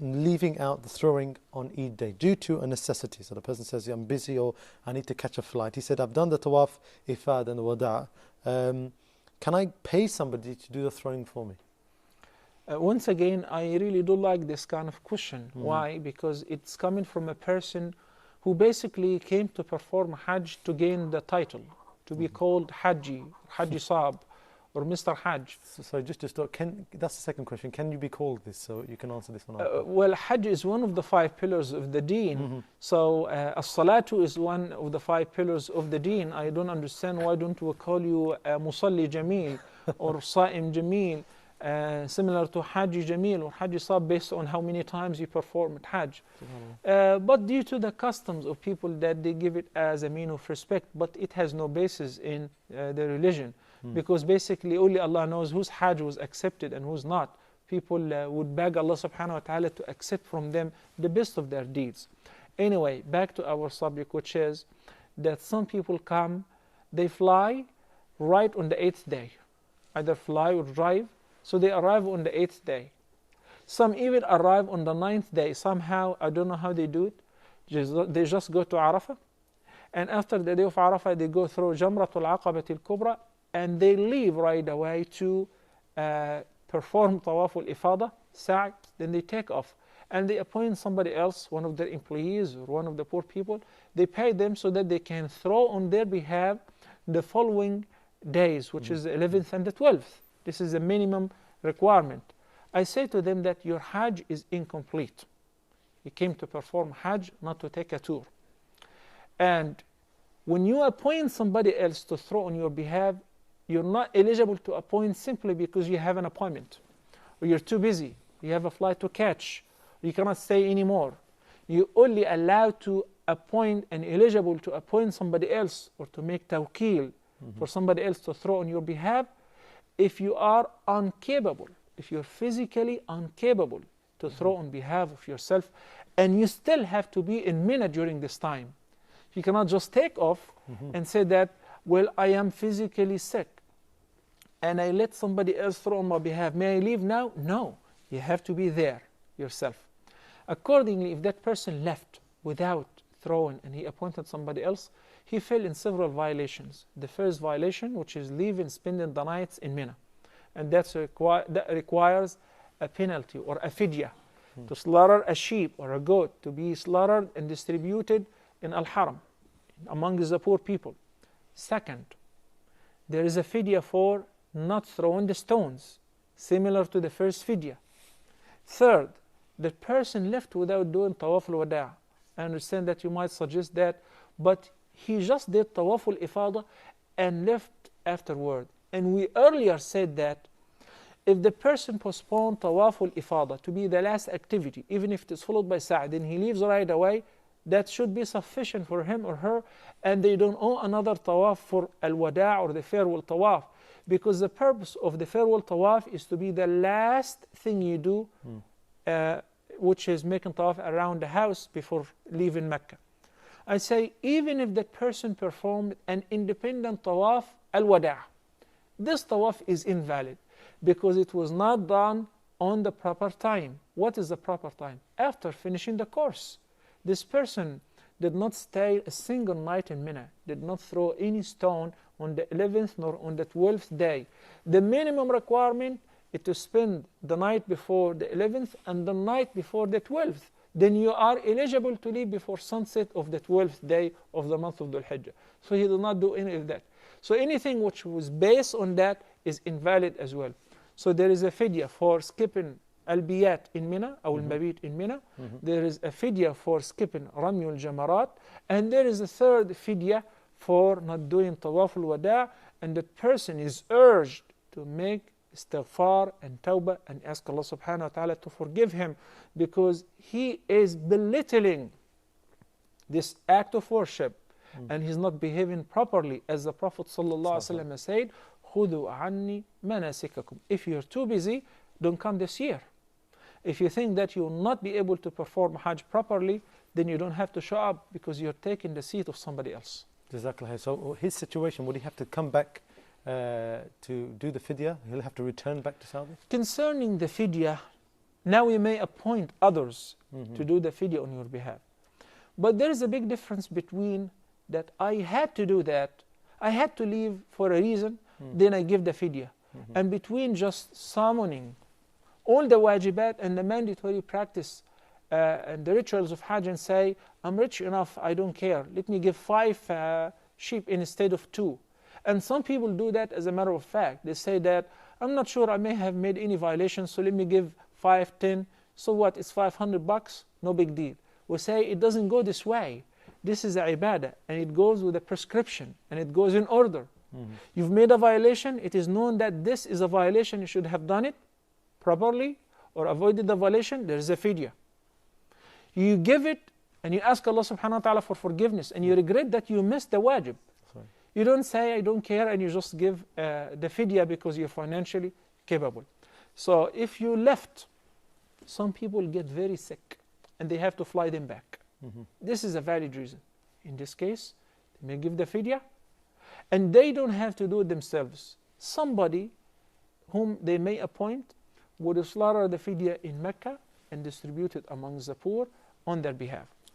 leaving out the throwing on Eid day due to a necessity. So the person says, I'm busy or I need to catch a flight. He said, I've done the tawaf, ifad and the wada'. Can I pay somebody to do the throwing for me? Once again, I really do like this kind of question. Why? Because it's coming from a person who basically came to perform Hajj to gain the title, to be called Haji, Haji Saab, or Mr. Hajj. So just to start, that's the second question. Can you be called this? So you can answer this one. Well, Hajj is one of the 5 pillars of the deen. So as-salatu is one of the 5 pillars of the deen. I don't understand why don't we call you Musalli Jameel or Sa'im Jameel, similar to Haji Jameel or Haji Saab, based on how many times you perform at Hajj. But due to the customs of people that they give it as a mean of respect, but it has no basis in the religion. Because basically only Allah knows whose Hajj was accepted and who's not. People would beg Allah subhanahu wa ta'ala to accept from them the best of their deeds. Anyway, back to our subject, which is that some people come, they fly right on the 8th day, either fly or drive, so they arrive on the 8th day. Some even arrive on the 9th day. Somehow, I don't know how they do it, they just go to Arafah, and after the day of Arafah, they go through Jamarat al-Aqabah al-Kubra, and they leave right away to perform Tawaf al-Ifada, Sa'i, then they take off. And they appoint somebody else, one of their employees or one of the poor people. They pay them so that they can throw on their behalf the following days, which is the 11th and the 12th. This is a minimum requirement. I say to them that your Hajj is incomplete. You came to perform Hajj, not to take a tour. And when you appoint somebody else to throw on your behalf, you're not eligible to appoint simply because you have an appointment, or you're too busy, you have a flight to catch, you cannot stay anymore. You're only allowed to appoint and eligible to appoint somebody else or to make tawqeel for somebody else to throw on your behalf if you are incapable, if you're physically incapable to throw on behalf of yourself, and you still have to be in Mina during this time. You cannot just take off and say that, well, I am physically sick and I let somebody else throw on my behalf. May I leave now? No, you have to be there yourself. Accordingly, if that person left without throwing and he appointed somebody else, he fell in several violations. The first violation, which is leaving, spending the nights in Mina. And that requires a penalty or a fidya, to slaughter a sheep or a goat, to be slaughtered and distributed in Al-Haram, among the poor people. Second, there is a fidya for not throwing the stones, similar to the first fidya. Third, the person left without doing Tawaf al-Wada'. I understand that you might suggest that, but he just did Tawaf al-Ifada and left afterward. And we earlier said that if the person postponed Tawaf al-Ifada to be the last activity, even if it is followed by Sa'i, then he leaves right away, that should be sufficient for him or her, and they don't owe another tawaf for al-wada' or the farewell tawaf, because the purpose of the farewell tawaf is to be the last thing you do, which is making tawaf around the house before leaving Mecca. I say, even if that person performed an independent tawaf al-wada', this tawaf is invalid because it was not done on the proper time. What is the proper time? After finishing the course. This person did not stay a single night in Mina, did not throw any stone on the 11th nor on the 12th day. The minimum requirement is to spend the night before the 11th and the night before the 12th. Then you are eligible to leave before sunset of the 12th day of the month of Dhul Hijjah. So he did not do any of that. So anything which was based on that is invalid as well. So there is a fidya for skipping al-biyat in Mina, or al-mabit in Mina. There is a fidya for skipping Ramyul Jamarat. And there is a third fidya for not doing Tawaf al-Wada'. And the person is urged to make istighfar and tawbah and ask Allah subhanahu wa ta'ala to forgive him, because he is belittling this act of worship and he's not behaving properly, as the Prophet sallallahu alaihi wasallam said, "Khudu anni manasikakum." If you're too busy, don't come this year. If you think that you will not be able to perform Hajj properly, then you don't have to show up, because you're taking the seat of somebody else. Jazakallah. So his situation, would he have to come back to do the fidya? He'll have to return back to Saudi? Concerning the fidya, Now you may appoint others to do the fidya on your behalf. But there is a big difference between that I had to do that, I had to leave for a reason, then I give the fidya, and between just summoning all the wajibat and the mandatory practice and the rituals of Hajj and say, I'm rich enough, I don't care, let me give 5 sheep instead of 2. And some people do that as a matter of fact. They say that, I'm not sure I may have made any violations, so let me give 5, 10. So what, it's $500, no big deal. We say it doesn't go this way. This is a ibadah, and it goes with a prescription, and it goes in order. You've made a violation, it is known that this is a violation, you should have done it properly, or avoided the violation, there is a fidya. You give it, and you ask Allah subhanahu wa ta'ala for forgiveness, and you regret that you missed the wajib. You don't say, I don't care, and you just give the fidya because you're financially capable. So if you left, some people get very sick, and they have to fly them back. This is a valid reason. In this case, they may give the fidya, and they don't have to do it themselves. Somebody whom they may appoint would slaughter the fidya in Mecca and distribute it among the poor on their behalf.